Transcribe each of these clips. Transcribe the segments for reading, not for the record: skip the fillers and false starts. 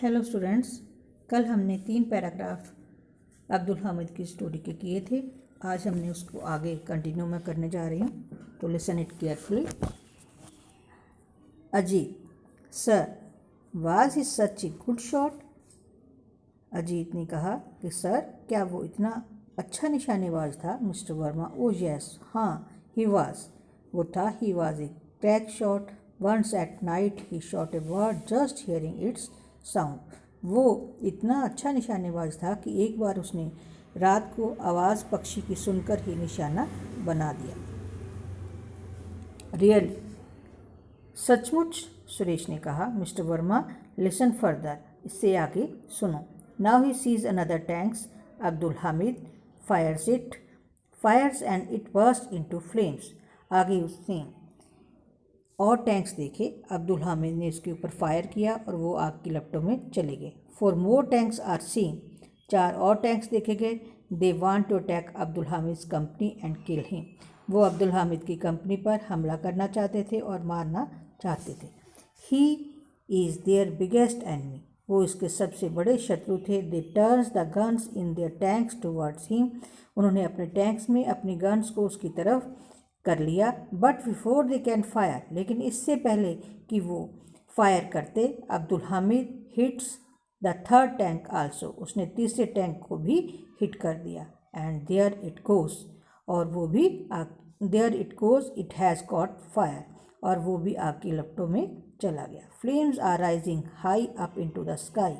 Hello students, कल हमने 3 paragraph Abdul Hamid की स्टोरी के किए थे। आज हमने उसको आगे कंटिन्यू में करने जा रही हूँ, तो listen it carefully. Ajit, sir, was he such a good shot? Ajit ने कहा कि सर, क्या वो इतना अच्छा निशानेबाज था? मिस्टर वर्मा, ओ यस, हाँ, ही वाज, वो था। He was a crack shot. Once at night he shot a bird just hearing its sound. वो इतना अच्छा निशानेबाज था कि एक बार उसने रात को आवाज़ पक्षी की सुनकर ही निशाना बना दिया। रियली? सचमुच? सुरेश ने कहा। मिस्टर वर्मा, लिसन फर्दर, इससे आगे सुनो। Now he sees another tanks. Abdul Hamid Fyers and it burst into flames. आगे उसने और टैंक्स देखे। अब्दुल हामिद ने इसके ऊपर फायर किया और वो आग की लपटों में चले गए। 4 more टैंक्स आर सीन। 4 और टैंक्स देखे गए। They want to attack Abdul Hamid company and kill him. वो अब्दुल हामिद की कंपनी पर हमला करना चाहते थे और मारना चाहते थे। He is their biggest enemy. वो इसके सबसे बड़े शत्रु थे। They turns the guns in their tanks towards him. उन्होंने अपने टैंक्स में अपनी गन्स को उसकी तरफ कर लिया। But before they can fire, लेकिन इससे पहले कि वो फायर करते, Abdul Hamid hits the 3rd tank also. उसने तीसरे टैंक को भी हिट कर दिया। एंड देयर इट गोज, और वो भी there it goes, it has got fire, और वो भी आग की लपटों में चला गया। Flames are rising high up into the sky.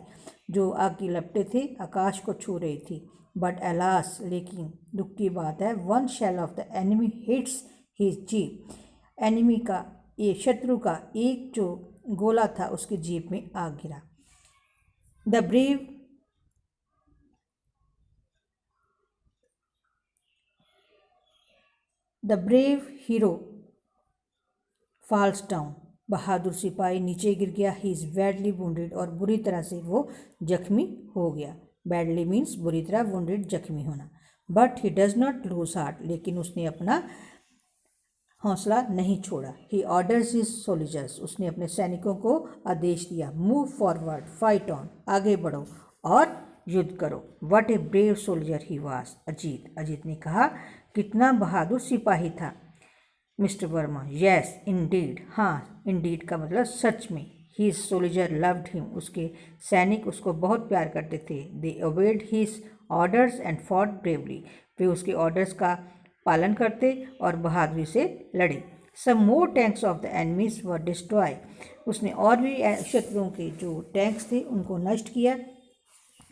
जो आग की लपटें थे आकाश को छू रही थी। बट अलास, लेकिन दुख की बात है, one shell of the enemy hits his jeep. Enemy का, ये शत्रु का एक जो गोला था उसकी जीप में आग गिरा। The brave hero falls down. बहादुर सिपाही नीचे गिर गया। ही इज़ बैडली वुंडेड, और बुरी तरह से वो जख्मी हो गया। बैडली मीन्स बुरी तरह, वुंडेड जख्मी होना। But he does not lose heart, लेकिन उसने अपना हौसला नहीं छोड़ा। ही ऑर्डर्स हिज सोल्जर्स, उसने अपने सैनिकों को आदेश दिया। मूव फॉरवर्ड, फाइट ऑन, आगे बढ़ो और युद्ध करो। What a brave soldier he was. Ajit ने कहा, कितना बहादुर सिपाही था। मिस्टर वर्मा, यस इंडीड, हाँ, इंडीड का मतलब सच में। हिज सोल्जर लव्ड हिम, उसके सैनिक उसको बहुत प्यार करते थे। They obeyed his orders and fought bravely, वे उसके ऑर्डर्स का पालन करते और बहादुरी से लड़े। Some more tanks of the enemies were destroy, उसने और भी शत्रुओं के जो टैंक्स थे उनको नष्ट किया।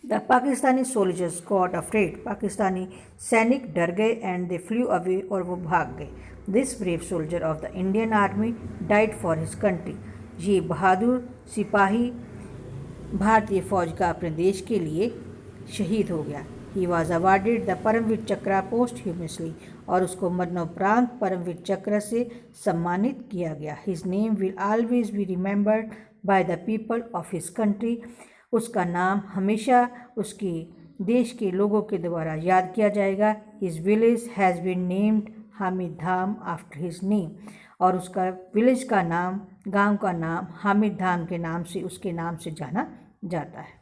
The Pakistani soldiers got afraid, Pakistani सैनिक डर गए। एंड दे फ्लू अवे, और वो भाग गए। This brave soldier of the Indian army died for his country, ये बहादुर सिपाही भारतीय फौज का अपने देश के लिए शहीद हो गया। He was awarded the Param Vir Chakra posthumously, और उसको मरणोपरांत परमवीर चक्र से सम्मानित किया गया। His name will always be remembered by the people of his country, उसका नाम हमेशा उसके देश के लोगों के द्वारा याद किया जाएगा। His village has been named Hamid Dham after his name, और उसका विलेज का नाम, गांव का नाम हामिद धाम के नाम से, उसके नाम से जाना जाता है।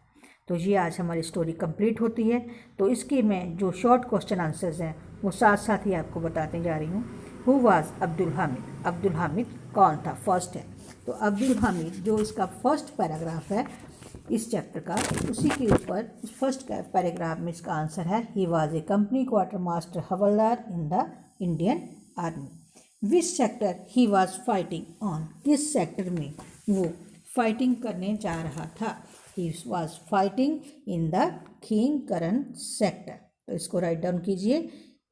तो ये आज हमारी स्टोरी कंप्लीट होती है। तो इसके मैं जो शॉर्ट क्वेश्चन आंसर्स हैं वो साथ साथ ही आपको बताते जा रही हूँ। Who was Abdul Hamid? अब्दुल हामिद कौन था? फर्स्ट है। तो अब्दुल हामिद जो इसका फर्स्ट पैराग्राफ है इस चैप्टर का, उसी के ऊपर फर्स्ट पैराग्राफ में इसका आंसर है, ही was A company quarter master havildar in the Indian army. Which sector he was fighting on? किस सेक्टर में वो फाइटिंग करने जा रहा था? He was fighting in the Khemkaran sector. तो इसको राइट डाउन कीजिए,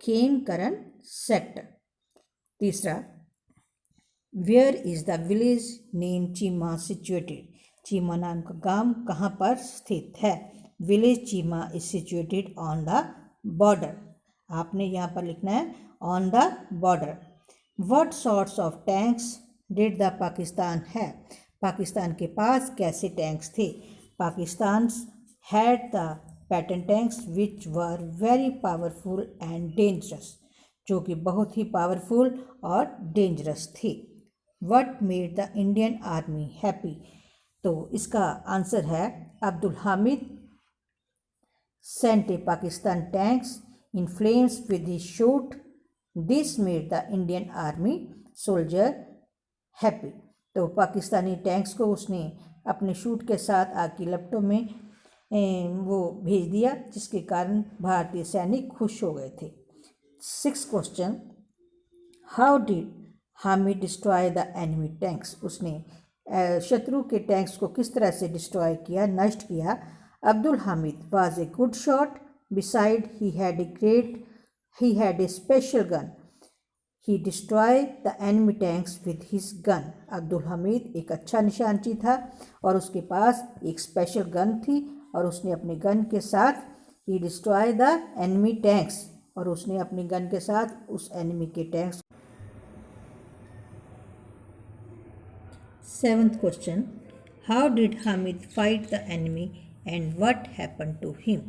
खेमकरन सेक्टर। तीसरा, where is the village name Cheema situated? Cheema नाम का गांव कहाँ पर स्थित है? Village Cheema is situated on the border. आपने यहाँ पर लिखना है on the border. What sorts of tanks did the Pakistan है? पाकिस्तान के पास कैसे टैंक्स थे? Pakistan had the pattern tanks which were very powerful and dangerous, जो कि बहुत ही पावरफुल और डेंजरस थे। What made the Indian Army happy? तो इसका आंसर है Abdul Hamid sent a Pakistan tanks in flames with his shoot. This made the Indian army soldier happy. तो Pakistani tanks को उसने अपने शूट के साथ आग की लपटों में वो भेज दिया, जिसके कारण भारतीय सैनिक खुश हो गए थे। 6th question, how did Hamid destroy the enemy tanks? उसने शत्रु के टैंक्स को किस तरह से डिस्ट्रॉय किया, नष्ट किया? Abdul Hamid was a good shot. Besides, he had a special gun. He destroyed the enemy tanks with his gun. Abdul Hamid एक अच्छा निशानची था और उसके पास एक स्पेशल गन थी और उसने अपने गन के साथ he destroyed the enemy tanks और उसने अपनी गन के साथ उस एनिमी के tanks. 7th question, how did Hamid fight the enemy and what happen to him?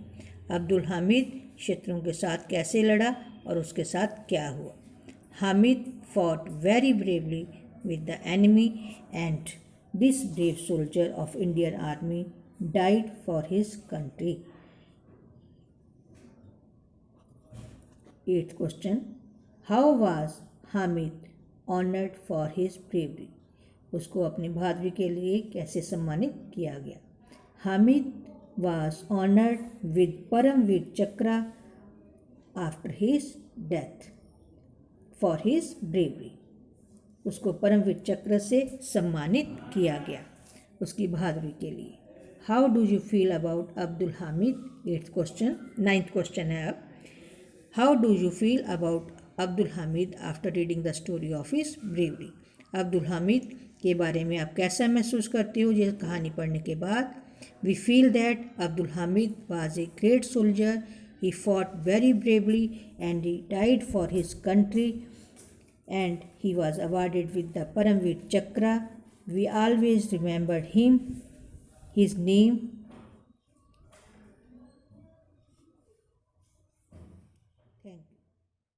Abdul Hamid शत्रुओं के साथ कैसे लड़ा और उसके साथ क्या हुआ? Hamid fought very bravely with the enemy and this brave soldier of Indian army died for his country. 8th question, how was Hamid honoured for his bravery? उसको अपनी बहादुरी के लिए कैसे सम्मानित किया गया? Hamid was honored with Paramveer Chakra after his death for his bravery. उसको परमवीर चक्र से सम्मानित किया गया उसकी बहादुरी के लिए। How do you feel about Abdul Hamid? 8th question. 9th question है अब, how do you feel about Abdul Hamid after reading the story of his bravery? Abdul Hamid के बारे में आप कैसा महसूस करते हो यह कहानी पढ़ने के बाद? We feel that Abdul Hamid was a great soldier. He fought very bravely and he died for his country and he was awarded with the Paramveer Chakra. We always remembered him, his name